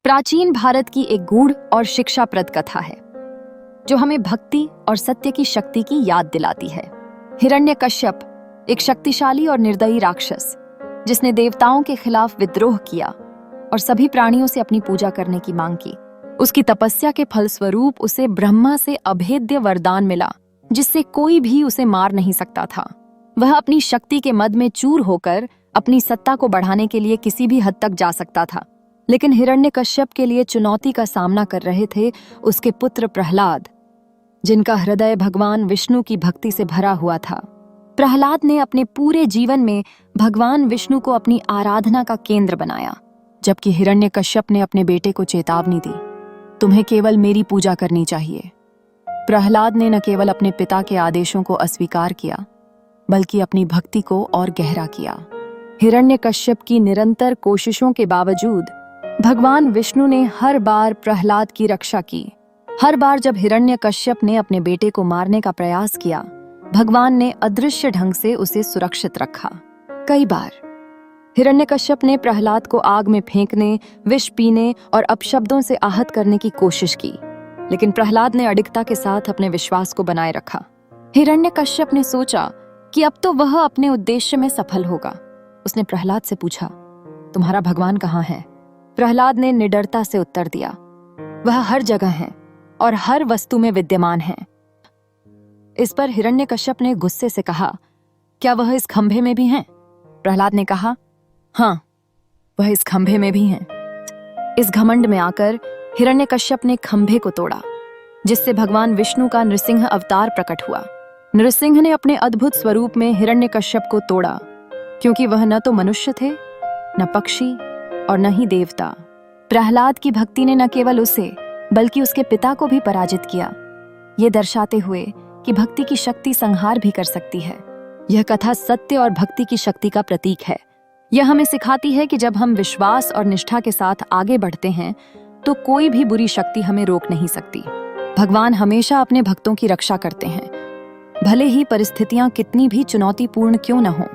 प्राचीन भारत की एक गूढ़ और शिक्षाप्रद कथा है जो हमें भक्ति और सत्य की शक्ति की याद दिलाती है। हिरण्यकश्यप एक शक्तिशाली और निर्दयी राक्षस जिसने देवताओं के खिलाफ विद्रोह किया और सभी प्राणियों से अपनी पूजा करने की मांग की। उसकी तपस्या के फलस्वरूप उसे ब्रह्मा से अभेद्य वरदान मिला जिससे कोई भी उसे मार नहीं सकता था। वह अपनी शक्ति के मद में चूर होकर अपनी सत्ता को बढ़ाने के लिए किसी भी हद तक जा सकता था। लेकिन हिरण्यकश्यप के लिए चुनौती का सामना कर रहे थे उसके पुत्र प्रहलाद, जिनका हृदय भगवान विष्णु की भक्ति से भरा हुआ था। प्रहलाद ने अपने पूरे जीवन में भगवान विष्णु को अपनी आराधना का केंद्र बनाया, जबकि हिरण्यकश्यप ने अपने बेटे को चेतावनी दी, तुम्हें केवल मेरी पूजा करनी चाहिए। प्रहलाद ने न केवल अपने पिता के आदेशों को अस्वीकार किया, बल्कि अपनी भक्ति को और गहरा किया। हिरण्यकश्यप की निरंतर कोशिशों के बावजूद भगवान विष्णु ने हर बार प्रहलाद की रक्षा की। हर बार जब हिरण्यकश्यप ने अपने बेटे को मारने का प्रयास किया, भगवान ने अदृश्य ढंग से उसे सुरक्षित रखा। कई बार हिरण्यकश्यप ने प्रहलाद को आग में फेंकने, विष पीने और अपशब्दों से आहत करने की कोशिश की, लेकिन प्रहलाद ने अडिगता के साथ अपने विश्वास को बनाए रखा। हिरण्यकश्यप ने सोचा कि अब तो वह अपने उद्देश्य में सफल होगा। उसने प्रहलाद से पूछा, तुम्हारा भगवान कहाँ है? प्रहलाद ने निडरता से उत्तर दिया, वह हर जगह है और हर वस्तु में विद्यमान है। इस पर हिरण्यकश्यप ने गुस्से से कहा, क्या वह इस खंभे में भी हैं? प्रहलाद ने कहा, हाँ, वह इस खंभे में भी हैं। इस घमंड में आकर हिरण्यकश्यप ने खंभे को तोड़ा, जिससे भगवान विष्णु का नृसिंह अवतार प्रकट हुआ। नृसिंह ने अपने अद्भुत स्वरूप में हिरण्यकश्यप को तोड़ा, क्योंकि वह न तो मनुष्य थे, न पक्षी और न ही देवता। प्रहलाद की भक्ति ने न केवल उसे बल्कि उसके पिता को भी पराजित किया, ये दर्शाते हुए कि भक्ति की शक्ति संहार भी कर सकती है। यह कथा सत्य और भक्ति की शक्ति का प्रतीक है। यह हमें सिखाती है कि जब हम विश्वास और निष्ठा के साथ आगे बढ़ते हैं तो कोई भी बुरी शक्ति हमें रोक नहीं सकती। भगवान हमेशा अपने भक्तों की रक्षा करते हैं, भले ही परिस्थितियां कितनी भी चुनौतीपूर्ण क्यों न हों।